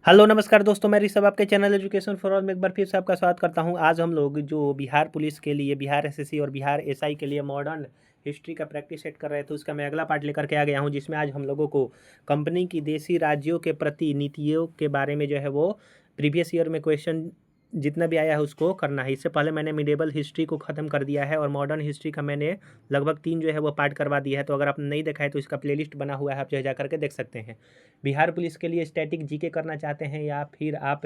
Hello नमस्कार दोस्तों, मैं ऋषभ आपके चैनल एजुकेशन फॉर ऑल में एक बार फिर से आपका स्वागत करता हूं। आज हम लोग जो बिहार पुलिस के लिए, बिहार एसएससी और बिहार एसआई के लिए मॉडर्न हिस्ट्री का प्रैक्टिस सेट कर रहे थे, उसका मैं अगला पार्ट लेकर के आ गया हूं, जिसमें आज हम लोगों को कंपनी की देशी राज्यों के प्रति नीतियों के बारे में जो है वो प्रीवियस ईयर में क्वेश्चन जितना भी आया है उसको करना है। इससे पहले मैंने मिडेबल हिस्ट्री को ख़त्म कर दिया है और मॉडर्न हिस्ट्री का मैंने लगभग 3 जो है वो पार्ट करवा दिया है। तो अगर आपने नहीं देखा है तो इसका प्लेलिस्ट बना हुआ है, आप जो जा करके देख सकते हैं। बिहार पुलिस के लिए स्टैटिक जीके करना चाहते हैं या फिर आप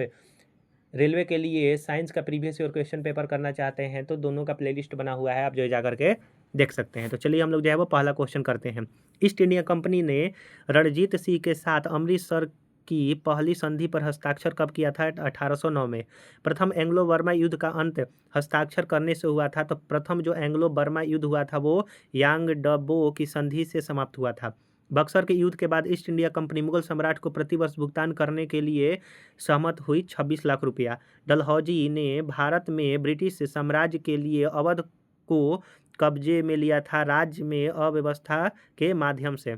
रेलवे के लिए साइंस का प्रीवियस ईयर क्वेश्चन पेपर करना चाहते हैं, तो दोनों का प्लेलिस्ट बना हुआ है, आप जो जा करके देख सकते हैं। तो चलिए हम लोग जो है वो पहला क्वेश्चन करते हैं। ईस्ट इंडिया कंपनी ने रणजीत सिंह के साथ अमृतसर की पहली संधि पर हस्ताक्षर कब किया था? 1809 में। प्रथम एंग्लो बर्मा युद्ध का अंत हस्ताक्षर करने से हुआ था, तो प्रथम जो एंग्लो बर्मा युद्ध हुआ था वो यांगडबो की संधि से समाप्त हुआ था। बक्सर के युद्ध के बाद ईस्ट इंडिया कंपनी मुगल सम्राट को प्रतिवर्ष भुगतान करने के लिए सहमत हुई 26 लाख रुपया। डलहौजी ने भारत में ब्रिटिश साम्राज्य के लिए अवध को कब्जे में लिया था, राज्य में अव्यवस्था के माध्यम से।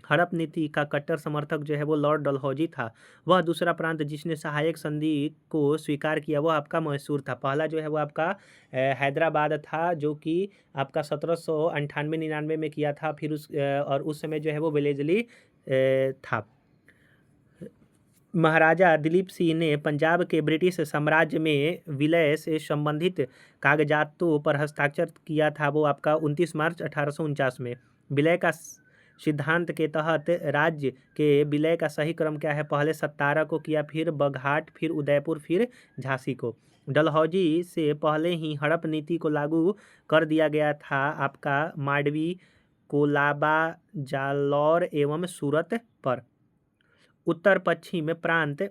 हड़प नीति का कट्टर समर्थक जो है वो लॉर्ड डलहौजी था। वह दूसरा प्रांत जिसने सहायक संधि को स्वीकार किया वो आपका मैसूर था। पहला जो है वो आपका हैदराबाद था, जो कि आपका 1798-99 में किया था। फिर और उस समय जो है वो वेलेजली था। महाराजा दिलीप सिंह ने पंजाब के ब्रिटिश साम्राज्य में विलय से संबंधित कागजातों पर हस्ताक्षर किया था, वो आपका 29 मार्च 1849 में। विलय का सिद्धांत के तहत राज्य के विलय का सही क्रम क्या है? पहले सत्तारा को किया, फिर बघाट, फिर उदयपुर, फिर झांसी को। डलहौजी से पहले ही हड़प नीति को लागू कर दिया गया था आपका मांडवी, कोलाबा, जालौर एवं सूरत पर। उत्तर पश्चिम प्रांत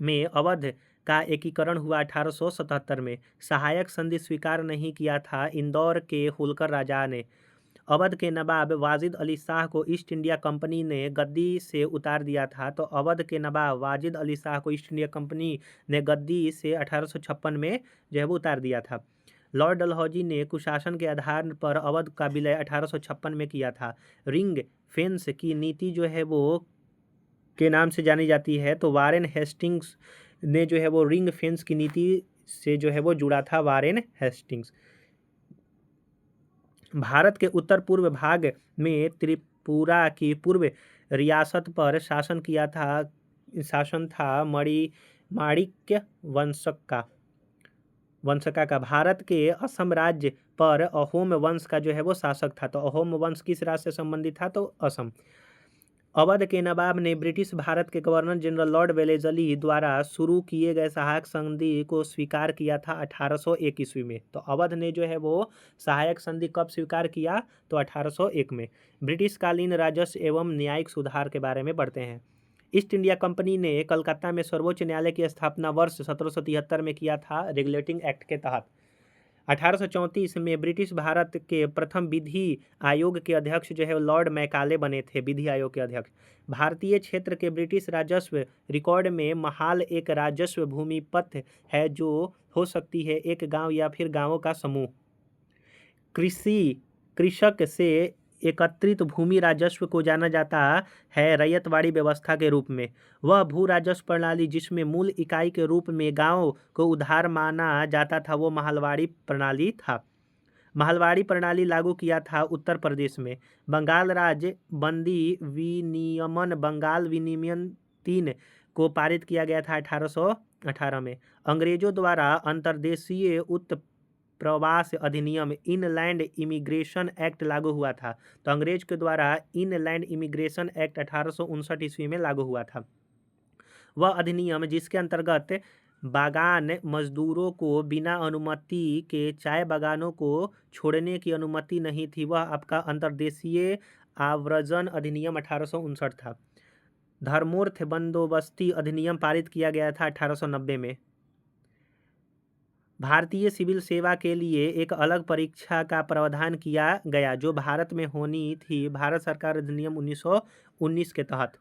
में अवध का एकीकरण हुआ 1877 में। सहायक संधि स्वीकार नहीं किया था इंदौर के होलकर राजा ने। अवध के नवाब वाजिद अली शाह को ईस्ट इंडिया कंपनी ने गद्दी से उतार दिया था, तो अवध के नवाब वाजिद अली शाह को ईस्ट इंडिया कंपनी ने गद्दी से 1856 में जो है वो उतार दिया था। लॉर्ड डलहौजी ने कुशासन के आधार पर अवध का विलय 1856 में किया था। रिंग फेंस की नीति जो है वो के नाम से जानी जाती है, तो वारेन हेस्टिंग्स ने जो है वो रिंग फेंस की नीति से जो है वो जुड़ा था। वारेन हेस्टिंग्स भारत के उत्तर पूर्व भाग में त्रिपुरा की पूर्व रियासत पर शासन था माणिक्य वंशका का। भारत के असम राज्य पर अहोम वंश का जो है वो शासक था, तो अहोम वंश किस राज्य से संबंधित था? तो असम। अवध के नवाब ने ब्रिटिश भारत के गवर्नर जनरल लॉर्ड वेलेजली द्वारा शुरू किए गए सहायक संधि को स्वीकार किया था 1801 ईस्वी में। तो अवध ने जो है वो सहायक संधि कब स्वीकार किया? तो 1801 में। ब्रिटिश कालीन राजस्व एवं न्यायिक सुधार के बारे में पढ़ते हैं। ईस्ट इंडिया कंपनी ने कलकत्ता में सर्वोच्च न्यायालय की स्थापना वर्ष 1773 में किया था, रेगुलेटिंग एक्ट के तहत। 1834 में ब्रिटिश भारत के प्रथम विधि आयोग के अध्यक्ष जो है लॉर्ड मैकाले बने थे, विधि आयोग के अध्यक्ष। भारतीय क्षेत्र के ब्रिटिश राजस्व रिकॉर्ड में महाल एक राजस्व भूमिपथ है, जो हो सकती है एक गांव या फिर गांवों का समूह। कृषक से एकत्रित भूमि राजस्व को जाना जाता है रैयतवाड़ी व्यवस्था के रूप में। वह भू राजस्व प्रणाली जिसमें मूल इकाई के रूप में गांव को उधार माना जाता था, वो महलवाड़ी प्रणाली था। महलवाड़ी प्रणाली लागू किया था उत्तर प्रदेश में। बंगाल राज्य बंदी विनियमन बंगाल विनियमन 3 को पारित किया गया था 1818 में। अंग्रेजों द्वारा अंतर्देशीय प्रवास अधिनियम इनलैंड इमिग्रेशन एक्ट लागू हुआ था, तो अंग्रेज के द्वारा इनलैंड इमिग्रेशन एक्ट 1859 ईस्वी में लागू हुआ था। वह अधिनियम जिसके अंतर्गत बागान मजदूरों को बिना अनुमति के चाय बागानों को छोड़ने की अनुमति नहीं थी, वह आपका अंतर्देशीय आव्रजन अधिनियम 1859 था। धर्मोर्थ बंदोबस्ती अधिनियम पारित किया गया था 1890 में। भारतीय सिविल सेवा के लिए एक अलग परीक्षा का प्रावधान किया गया, जो भारत में होनी थी, भारत सरकार अधिनियम 1919 के तहत।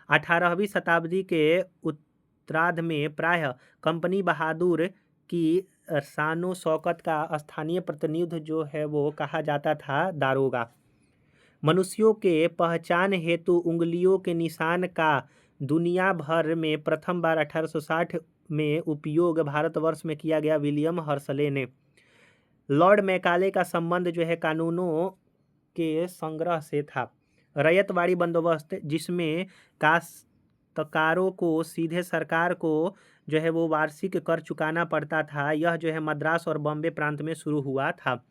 18वीं शताब्दी के उत्तरार्ध में प्रायः कंपनी बहादुर की शानो शौकत का स्थानीय प्रतिनिधि जो है वो कहा जाता था दारोगा। मनुष्यों के पहचान हेतु उंगलियों के निशान का दुनिया भर में प्रथम बार 1860 में उपयोग भारतवर्ष में किया गया विलियम हर्सले ने। लॉर्ड मैकाले का संबंध जो है कानूनों के संग्रह से था। रैयतवाड़ी बंदोबस्त, जिसमें काश्तकारों को सीधे सरकार को जो है वो वार्षिक कर चुकाना पड़ता था, यह जो है मद्रास और बॉम्बे प्रांत में शुरू हुआ था।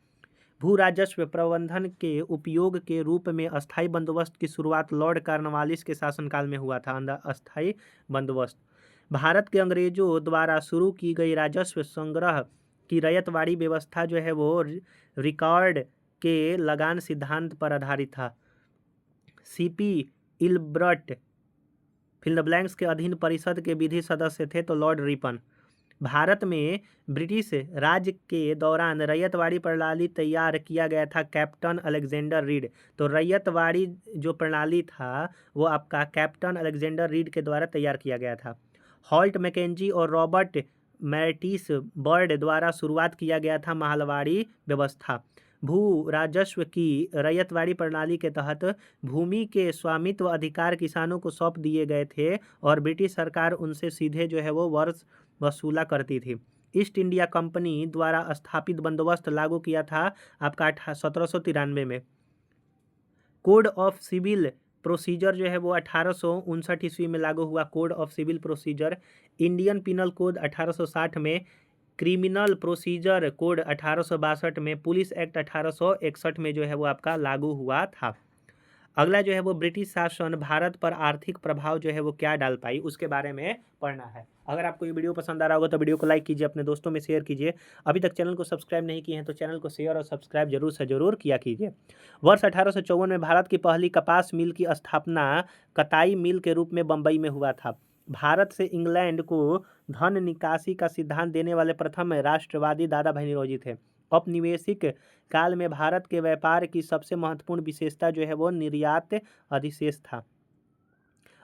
भू राजस्व प्रबंधन के उपयोग के रूप में अस्थायी बंदोबस्त की शुरुआत लॉर्ड कॉर्नवालिस के शासनकाल में हुआ था। अस्थायी बंदोबस्त भारत के अंग्रेजों द्वारा शुरू की गई राजस्व संग्रह की रैयतवाड़ी व्यवस्था जो है वो रिकॉर्ड के लगान सिद्धांत पर आधारित था। CP Ilbert fill the blanks के अधीन परिषद के विधि सदस्य थे तो लॉर्ड रिपन। भारत में ब्रिटिश राज के दौरान रैयतवाड़ी प्रणाली तैयार किया गया था कैप्टन अलेक्जेंडर रीड। तो रैयतवाड़ी जो प्रणाली था वो आपका कैप्टन अलेक्जेंडर रीड के द्वारा तैयार किया गया था। हॉल्ट मैकेंजी और रॉबर्ट मैटिस बर्ड द्वारा शुरुआत किया गया था माहलवाड़ी व्यवस्था। भू राजस्व की रैयतवाड़ी प्रणाली के तहत भूमि के स्वामित्व अधिकार किसानों को सौंप दिए गए थे और ब्रिटिश सरकार उनसे सीधे जो है वो वर्ष वसूला करती थी। ईस्ट इंडिया कंपनी द्वारा स्थापित बंदोबस्त लागू किया था आपका 1793 में। कोड ऑफ सिविल प्रोसीजर जो है वो 1859 ईस्वी में लागू हुआ। Code of civil procedure. Indian penal code 1860 में, क्रिमिनल प्रोसीजर कोड 1862 में, पुलिस एक्ट 1861 में जो है वो आपका लागू हुआ था। अगला जो है वो ब्रिटिश शासन भारत पर आर्थिक प्रभाव जो है वो क्या डाल पाई उसके बारे में पढ़ना है। अगर आपको ये वीडियो पसंद आ रहा होगा तो वीडियो को लाइक कीजिए, अपने दोस्तों में शेयर कीजिए। अभी तक चैनल को सब्सक्राइब नहीं किए हैं तो चैनल को शेयर और सब्सक्राइब जरूर से जरूर किया कीजिए। वर्ष 1854 में भारत की पहली कपास मिल की स्थापना कताई मिल के रूप में बम्बई में हुआ था। भारत से इंग्लैंड को धन निकासी का सिद्धांत देने वाले प्रथम राष्ट्रवादी दादा भाई नौरोजी थे। औपनिवेशिक काल में भारत के व्यापार की सबसे महत्वपूर्ण विशेषता जो है वो निर्यात अधिशेष था।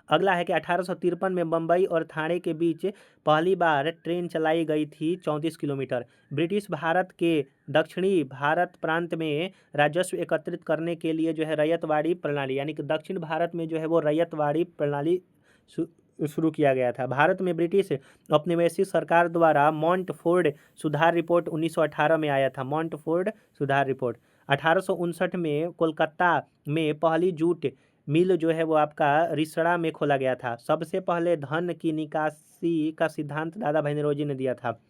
अगला है कि 1853 में बम्बई और ठाणे के बीच पहली बार ट्रेन चलाई गई थी 34 किलोमीटर। ब्रिटिश भारत के दक्षिणी भारत प्रांत में राजस्व एकत्रित करने के लिए जो है रैयतवाड़ी प्रणाली, यानी कि दक्षिण भारत में जो है वो रैयतवाड़ी प्रणाली शुरू किया गया था। भारत में ब्रिटिश औपनिवेशिक सरकार द्वारा मॉन्टफोर्ड सुधार रिपोर्ट 1918 में आया था। मॉन्टफोर्ड सुधार रिपोर्ट। 1859 में कोलकाता में पहली जूट मिल जो है वो आपका रिसड़ा में खोला गया था। सबसे पहले धन की निकासी का सिद्धांत दादा भाई नौरोजी ने दिया था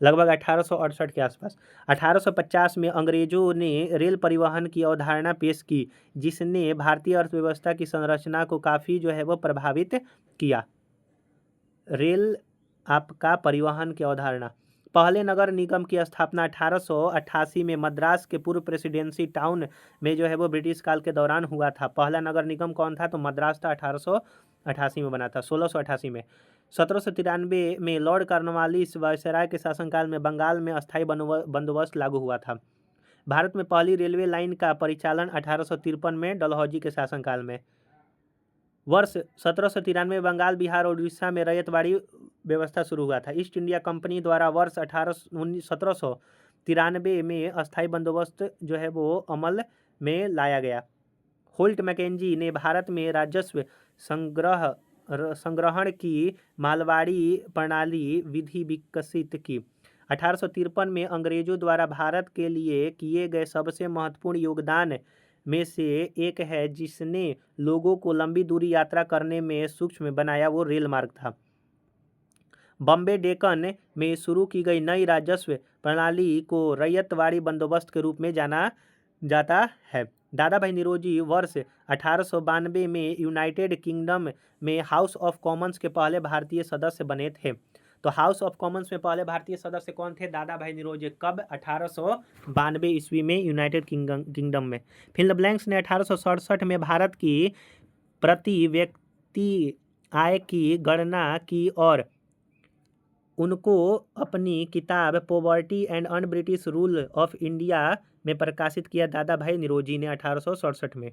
लगभग 1868 के आसपास। 1850 में अंग्रेजों ने रेल परिवहन की अवधारणा पेश की, जिसने भारतीय अर्थव्यवस्था की संरचना को काफ़ी जो है वो प्रभावित किया। रेल आपका परिवहन की अवधारणा। पहले नगर निगम की स्थापना 1888 में मद्रास के पूर्व प्रेसिडेंसी टाउन में जो है वो ब्रिटिश काल के दौरान हुआ था। पहला नगर निगम कौन था? तो मद्रास था, 1888 में बना था, 1688 में। 1793 में लॉर्ड कॉर्नवालिस वायसराय के शासनकाल में बंगाल में अस्थायी बंदोबस्त लागू हुआ था। भारत में पहली रेलवे लाइन का परिचालन 1853 में डलहौजी के शासनकाल में। वर्ष 1793 में बंगाल, बिहार और उड़ीसा में रैयतवाड़ी व्यवस्था शुरू हुआ था। ईस्ट इंडिया कंपनी द्वारा वर्ष 1793 में अस्थायी बंदोबस्त जो है वो अमल में लाया गया। होल्ट मैकेंजी ने भारत में राजस्व संग्रहण की मालवाड़ी प्रणाली विधि विकसित की। 1853 में अंग्रेजों द्वारा भारत के लिए किए गए सबसे महत्वपूर्ण योगदान में से एक है, जिसने लोगों को लंबी दूरी यात्रा करने में सूक्ष्म बनाया, वो रेल मार्ग था। बॉम्बे डेक्कन में शुरू की गई नई राजस्व प्रणाली को रैयतवाड़ी बंदोबस्त के रूप में जाना जाता है। दादा भाई नौरोजी वर्ष 1892 में यूनाइटेड किंगडम में हाउस ऑफ कॉमन्स के पहले भारतीय सदस्य बने थे। तो हाउस ऑफ कॉमन्स में पहले भारतीय सदस्य कौन थे? दादा भाई नौरोजी। कब? 1892 ईस्वी में यूनाइटेड किंगडम में। फिल द ब्लैंक्स ने 1867 में भारत की प्रति व्यक्ति आय की गणना की और उनको अपनी किताब poverty and un British rule of India में प्रकाशित किया दादा भाई नौरोजी ने 1867 में।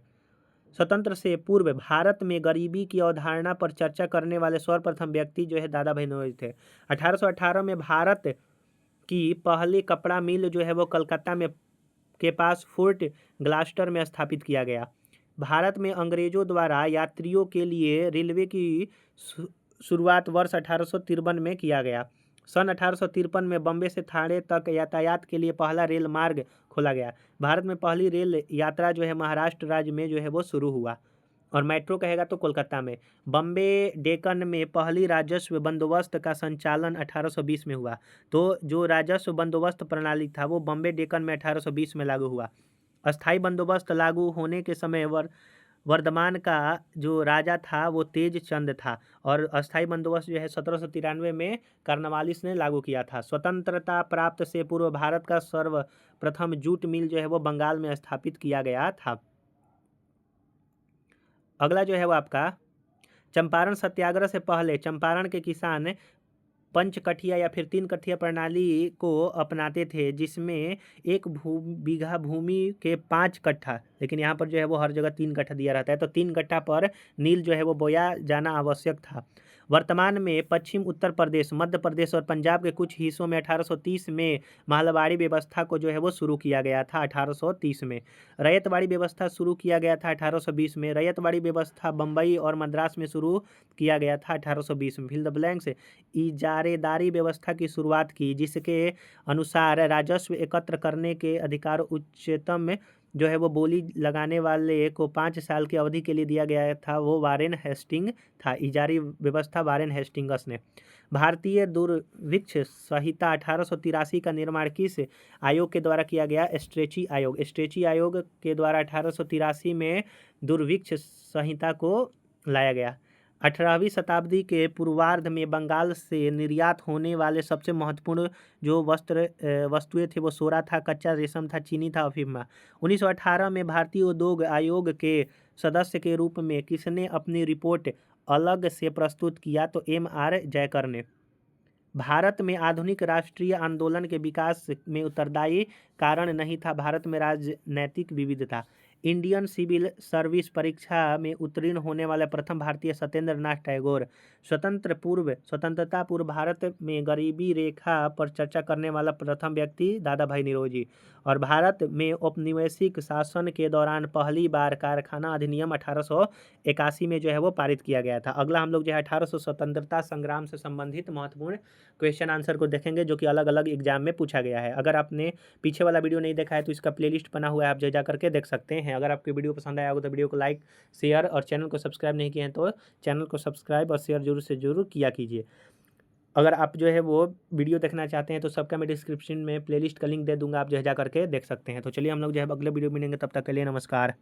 स्वतंत्र से पूर्व भारत में गरीबी की अवधारणा पर चर्चा करने वाले सर्वप्रथम व्यक्ति जो है दादा भाई नौरोजी थे। 1818 में भारत की पहली कपड़ा मिल जो है वो कलकत्ता में के पास फोर्ट ग्लास्टर में स्थापित किया गया। भारत में अंग्रेजों द्वारा यात्रियों के लिए रेलवे की शुरुआत वर्ष 1853 में किया गया। सन 1853 में बम्बे से थाने तक यातायात के लिए पहला रेल मार्ग खोला गया। भारत में पहली रेल यात्रा जो है महाराष्ट्र राज्य में जो है वो शुरू हुआ। और मेट्रो कहेगा तो कोलकाता में। बम्बे डेक्कन में पहली राजस्व बंदोबस्त का संचालन 1820 में हुआ। तो जो राजस्व बंदोबस्त प्रणाली था वो बम्बे डेक्कन में 1820 में लागू हुआ। अस्थाई बंदोबस्त लागू होने के समय वर्धमान का जो राजा था वो तेज चंद था और अस्थाई बंदोबस्त जो है 1793 में कार्नवालिस ने लागू किया था। स्वतंत्रता प्राप्त से पूर्व भारत का सर्वप्रथम जूट मिल जो है वो बंगाल में स्थापित किया गया था। अगला जो है वो आपका चंपारण सत्याग्रह से पहले चंपारण के किसान पंचकठिया या फिर 3 कठिया प्रणाली को अपनाते थे, जिसमें एक बीघा भूमि के 5 कट्ठा, लेकिन यहाँ पर जो है वो हर जगह 3 कट्ठा दिया रहता है, तो 3 कट्ठा पर नील जो है वो बोया जाना आवश्यक था। वर्तमान में पश्चिम उत्तर प्रदेश, मध्य प्रदेश और पंजाब के कुछ हिस्सों में 1830 में महलबाड़ी व्यवस्था को जो है वो शुरू किया गया था। 1830 में रैयतवाड़ी व्यवस्था शुरू किया गया था। 1820 में रैयतवाड़ी व्यवस्था बम्बई और मद्रास में शुरू किया गया था। 1820 में फिल द ब्लैंक्स इजारेदारी व्यवस्था की शुरुआत की, जिसके अनुसार राजस्व एकत्र करने के अधिकार उच्चतम जो है वो बोली लगाने वाले को 5 साल की अवधि के लिए दिया गया था, वो वारेन हेस्टिंग था। इजारी व्यवस्था वारेन हेस्टिंगस ने। भारतीय दुर्भिक्ष संहिता 1883 का निर्माण किस आयोग के द्वारा किया गया? स्ट्रेची आयोग। स्ट्रेची आयोग के द्वारा 1883 में दुर्भिक्ष संहिता को लाया गया। 18वीं शताब्दी के पूर्वार्ध में बंगाल से निर्यात होने वाले सबसे महत्वपूर्ण जो वस्तुएं थे वो सोरा था, कच्चा रेशम था, चीनी था, अफीम। 1918 में भारतीय उद्योग आयोग के सदस्य के रूप में किसने अपनी रिपोर्ट अलग से प्रस्तुत किया? तो M.R. जयकर ने। भारत में आधुनिक राष्ट्रीय आंदोलन के विकास में उत्तरदायी कारण नहीं था। भारत में राजनैतिक विविधता। इंडियन सिविल सर्विस परीक्षा में उत्तीर्ण होने वाले प्रथम भारतीय सत्येंद्र नाथ टैगोर। स्वतंत्रता पूर्व भारत में गरीबी रेखा पर चर्चा करने वाला प्रथम व्यक्ति दादा भाई नौरोजी। और भारत में औपनिवेशिक शासन के दौरान पहली बार कारखाना अधिनियम 1881 में जो है वो पारित किया गया था। अगला हम लोग जो है 1800 स्वतंत्रता संग्राम से संबंधित महत्वपूर्ण क्वेश्चन आंसर को देखेंगे, जो कि अलग अलग एग्जाम में पूछा गया है। अगर आपने पीछे वाला वीडियो नहीं देखा है तो इसका प्लेलिस्ट बना हुआ है, आप जा करके देख सकते हैं। अगर आपको वीडियो पसंद आया होगा तो वीडियो को लाइक, शेयर और चैनल को सब्सक्राइब नहीं किए हैं तो चैनल को सब्सक्राइब और शेयर जरूर से जरूर किया कीजिए। अगर आप जो है वो वीडियो देखना चाहते हैं तो सबका मैं डिस्क्रिप्शन में प्लेलिस्ट का लिंक दे दूंगा, आप जो है जा करके देख सकते हैं। तो चलिए हम लोग जो है अगले वीडियो मिलेंगे, तब तक के लिए नमस्कार।